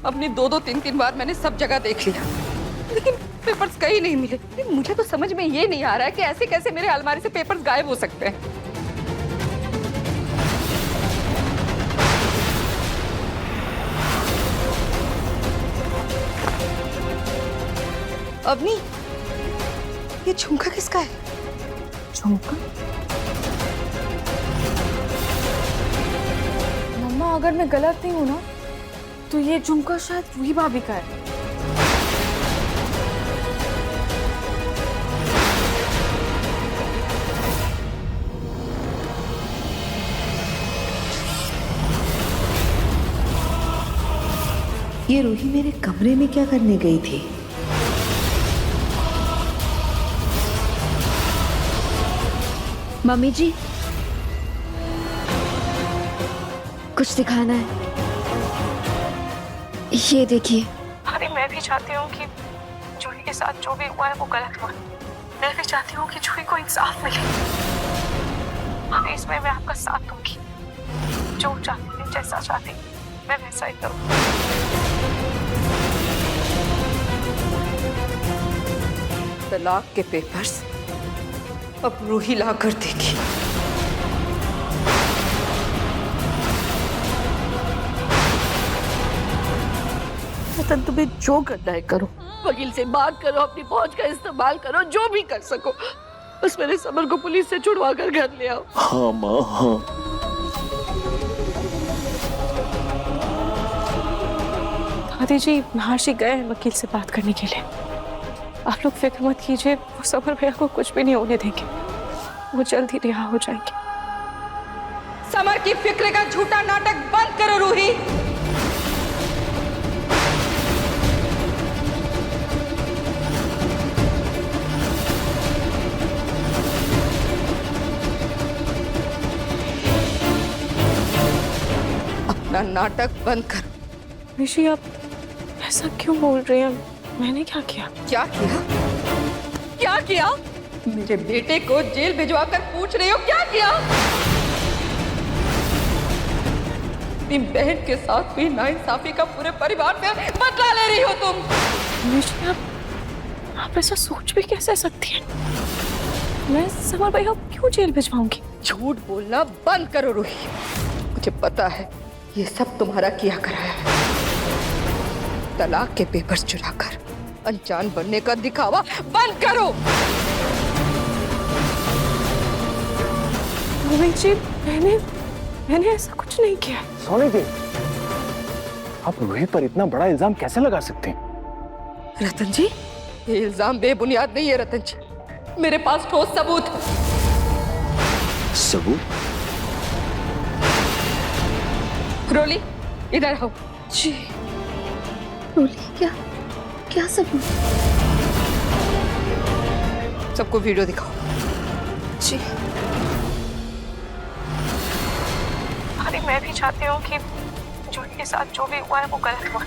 अपनी दो दो तीन तीन बार मैंने सब जगह देख लिया, लेकिन पेपर्स कहीं नहीं मिले। लेकिन मुझे तो समझ में ये नहीं आ रहा है कि ऐसे कैसे मेरे अलमारी से पेपर्स गायब हो सकते हैं। अवनी, ये झुमका किसका है? झुमका? मम्मा, अगर मैं गलत नहीं हूं ना, तो ये झुमका शायद रूही भाभी का है। ये रूही मेरे कमरे में क्या करने गई थी? मम्मी जी, कुछ दिखाना है। ये देखिए। अरे मैं भी चाहती हूँ कि जूही के साथ जो भी हुआ है वो गलत हुआ। मैं भी चाहती हूँ कि जूही को इंसाफ मिले। हाँ, इसमें मैं आपका साथ दूंगी। जो चाहती है, जैसा चाहती मैं वैसा ही करूँ। तलाक के पेपर्स अब रूही ला कर देगी। रतन, तुम्हें जो करना है करो, वकील से बात करो, अपनी पहुंच का इस्तेमाल करो, जो भी कर सको, बस मेरे समर को पुलिस से छुड़वा कर घर ले आओ। हाँ माँ, हाँ। दादी जी, महर्षि गए हैं वकील से बात करने के लिए। आप लोग फिक्र मत कीजिए, वो समर भैया को कुछ भी नहीं होने देंगे। वो जल्द ही रिहा हो जाएंगे। समर की फिक्र का झूठा नाटक बंद करो रूही। अपना नाटक बंद करो। ऋषि, आप ऐसा क्यों बोल रहे हैं? मैंने क्या किया? क्या किया? क्या किया? मेरे बेटे को जेल भिजवा कर पूछ रही हो क्या किया? अपनी बहन के साथ हुई नाइंसाफी का पूरे परिवार पे बदला ले रही हो तुम। ऋषि, आप ऐसा सोच भी कैसे सकती हैं? मैं समर भैया को क्यों जेल भिजवाऊंगी? झूठ बोलना बंद करो रूही। मुझे पता है ये सब तुम्हारा किया कराया है। तलाक के पेपर्स चुराकर अनजान बनने का दिखावा बंद करो। मम्मी जी, मैंने ऐसा कुछ नहीं किया। सोनी जी, आप रूही पर इतना बड़ा इल्जाम कैसे लगा सकते हैं? रतन जी, ये इल्जाम बेबुनियाद नहीं है रतन जी। मेरे पास ठोस सबूत है। सबूत? रोली, इधर आओ। जी बोलिए, क्या सबूत? सबको वीडियो दिखाओ। जी। अरे मैं भी चाहती हूँ कि जूही के साथ जो भी हुआ है वो गलत हुआ।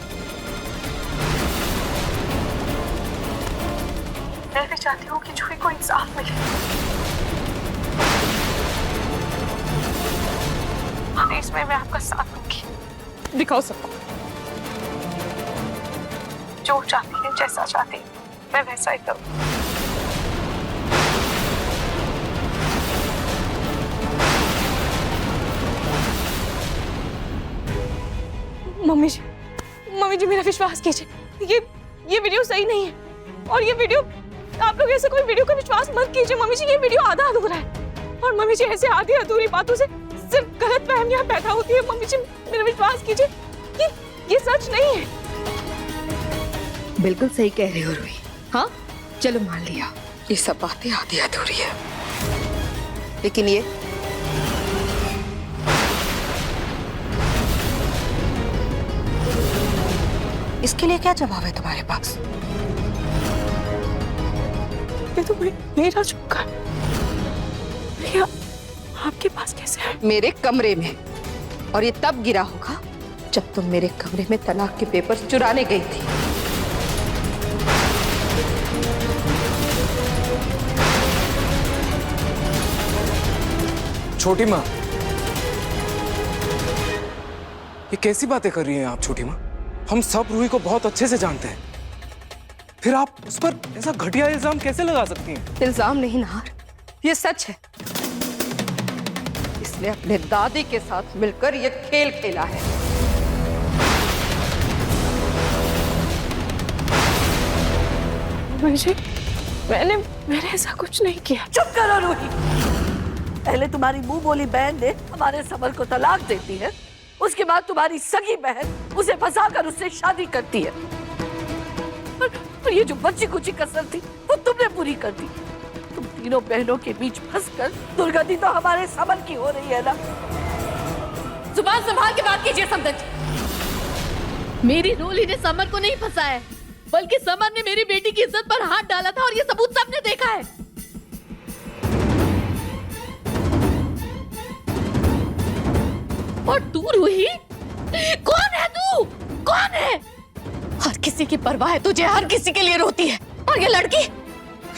मैं भी चाहती हूँ कि जूही को इंसाफ मिले। हाँ, इसमें मैं आपका साथ दूंगी। दिखाओ सबको। जो चाहती है, जैसा चाहती मैं वैसा ही करूँ। मम्मी जी, मेरा विश्वास कीजिए, ये वीडियो सही नहीं है। और ये वीडियो, आप लोग ऐसे कोई वीडियो का विश्वास मत कीजिए। मम्मी जी, ये वीडियो आधा अधूरा है। और मम्मी जी, ऐसे आधी अधूरी बातों से सिर्फ गलतफहमियां पैदा होती है। मम्मी जी, मेरा विश्वास कीजिए, ये सच नहीं है। बिल्कुल सही कह रही हो रूही। हाँ, चलो मान लिया ये सब बातें आधी अधूरी है, लेकिन ये इसके लिए क्या जवाब है तुम्हारे पास? ये तो मेरा झुमका है। भैया, आपके पास कैसे है? मेरे कमरे में। और ये तब गिरा होगा जब तुम मेरे कमरे में तलाक के पेपर्स चुराने गई थी। छोटी माँ, ये कैसी बातें कर रही हैं आप छोटी माँ? हम सब रूही को बहुत अच्छे से जानते हैं, फिर आप उस पर ऐसा घटिया इल्जाम कैसे लगा सकती हैं? इल्जाम नहीं नहार, ये सच है। इसने अपने दादी के साथ मिलकर ये खेल खेला है। मुझे मैंने ऐसा कुछ नहीं किया। चुप करो रूही। पहले तुम्हारी मुंह बोली बहन ने हमारे समर को तलाक देती है, उसके बाद तुम्हारी सगी बहन उसे फंसाकर उससे शादी करती है। और ये जो बच्ची कुची कसर थी वो तुमने पूरी कर दी। तुम तीनों बहनों के बीच फंसकर दुर्गति तो हमारे समर की हो रही है ना। जुबान संभाल के बात कीजिए समदन। मेरी रोली ने समर को नहीं फंसाया है, बल्कि समर ने मेरी बेटी की इज्जत पर हाथ डाला था, और ये सबूत सबने देखा है। और तू रूही, कौन है तू? कौन है? हर किसी की परवाह है तुझे, हर किसी के लिए रोती है। और ये लड़की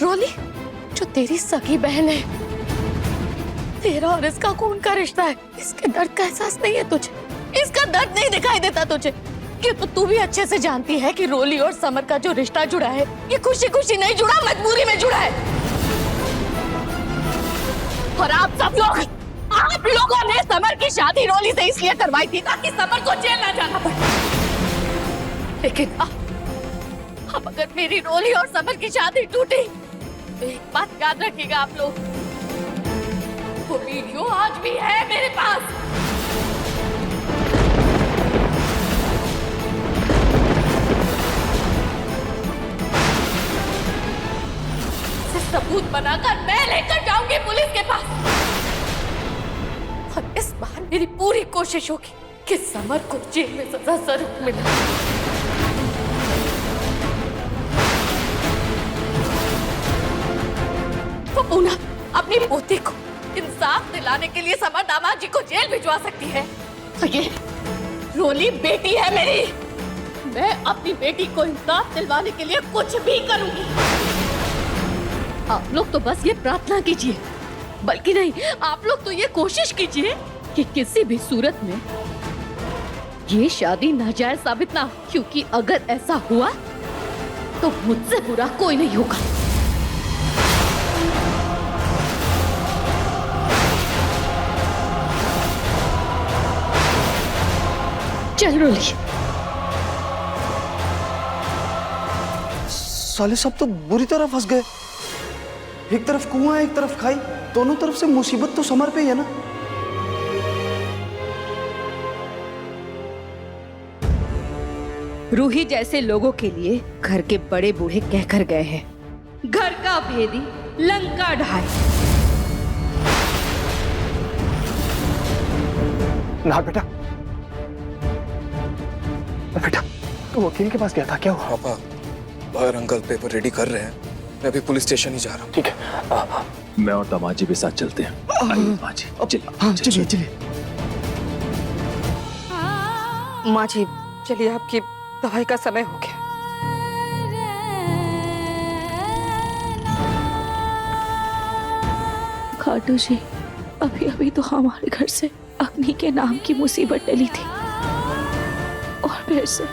रोली जो तेरी सगी बहन है, तेरा और इसका खून का रिश्ता है, इसके दर्द का एहसास नहीं है तुझे? इसका दर्द नहीं दिखाई देता तुझे? कि तो तू भी अच्छे से जानती है कि रोली और समर का जो रिश्ता जुड़ा है, ये खुशी खुशी नहीं जुड़ा, मजबूरी में जुड़ा है। और आप लोगों ने समर की शादी रोली से इसलिए करवाई थी ताकि समर को जेल ना जाना पड़े। लेकिन अब अगर मेरी रोली और समर की शादी टूटी तो एक बात याद रखिएगा आप लोग, वो वीडियो आज भी है मेरे पास। सबूत बनाकर मैं लेकर जाऊंगी पुलिस के पास। और इस बार मेरी पूरी कोशिश होगी कि समर को जेल में सजा जरूर मिले। तो पूना अपनी पोती को इंसाफ दिलाने के लिए समर दामाद जी को जेल भिजवा सकती है, तो ये रोली बेटी है मेरी। मैं अपनी बेटी को इंसाफ दिलवाने के लिए कुछ भी करूंगी। आप लोग तो बस ये प्रार्थना कीजिए, बल्कि नहीं, आप लोग तो ये कोशिश कीजिए कि किसी भी सूरत में ये शादी नाजायज साबित ना हो, क्योंकि अगर ऐसा हुआ तो मुझसे बुरा कोई नहीं होगा। चल रोली। साले सब तो बुरी तरह फंस गए। एक तरफ कुआं एक तरफ खाई, दोनों तरफ से मुसीबत तो समर पे ही है ना। रूही जैसे लोगों के लिए घर के बड़े बूढ़े कहकर गए हैं, घर का भेदी लंका ढाई। ना बेटा, बेटा तू वकील के पास गया था, क्या हुआ? पापा, बाहर अंकल पेपर रेडी कर रहे हैं, मैं अभी पुलिस स्टेशन ही जा रहा हूँ। ठीक है, मैं और दामाद जी भी साथ चलते हैं। आइए माँ जी, चलिए। हाँ चलिए चलिए। माँ जी चलिए, आपकी दवाई का समय हो गया। खाटू जी, अभी अभी तो हमारे घर से अग्नि के नाम की मुसीबत टली थी, और फिर से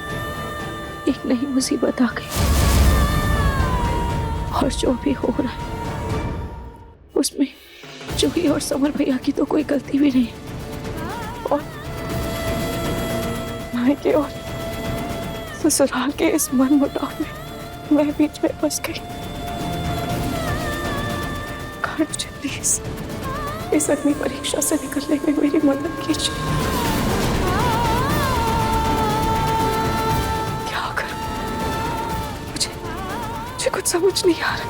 एक नई मुसीबत आ गई। और जो भी हो रहा है उसमें जूही और समर भैया की तो कोई गलती भी नहीं है, और मायके और ससुराल के इस मनमुटाव में मैं बीच में फंस गई। मुझे प्लीज इस अग्नि परीक्षा से निकलने में मेरी मदद कीजिए। क्या करूं? मुझे कुछ समझ नहीं आ रहा।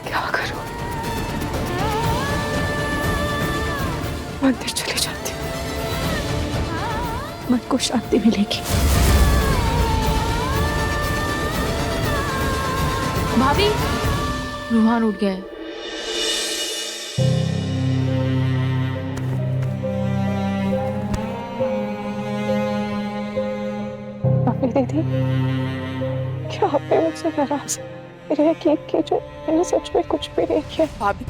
क्या करूं? मंदिर चली जाती हूँ, मन को शांति मिलेगी। भाभी, रुहान उठ गया है। दीदी, क्या आपने मुझसे नाराज रह कि जो मैंने सच में कुछ भी नहीं किया? भाभी,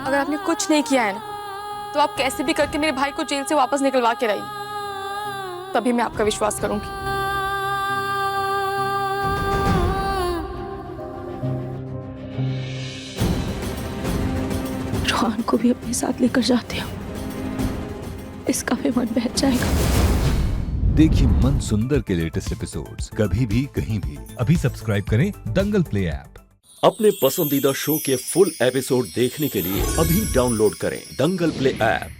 अगर आपने कुछ नहीं किया है ना, तो आप कैसे भी करके मेरे भाई को जेल से वापस निकलवा के लाइए। तभी मैं आपका विश्वास करूंगी। रोहन को भी अपने साथ लेकर जाते हो, इसका भी मन बहल जाएगा। देखिए मन सुंदर के लेटेस्ट एपिसोड्स कभी भी कहीं भी। अभी सब्सक्राइब करें दंगल प्ले ऐप। अपने पसंदीदा शो के फुल एपिसोड देखने के लिए अभी डाउनलोड करें दंगल प्ले ऐप।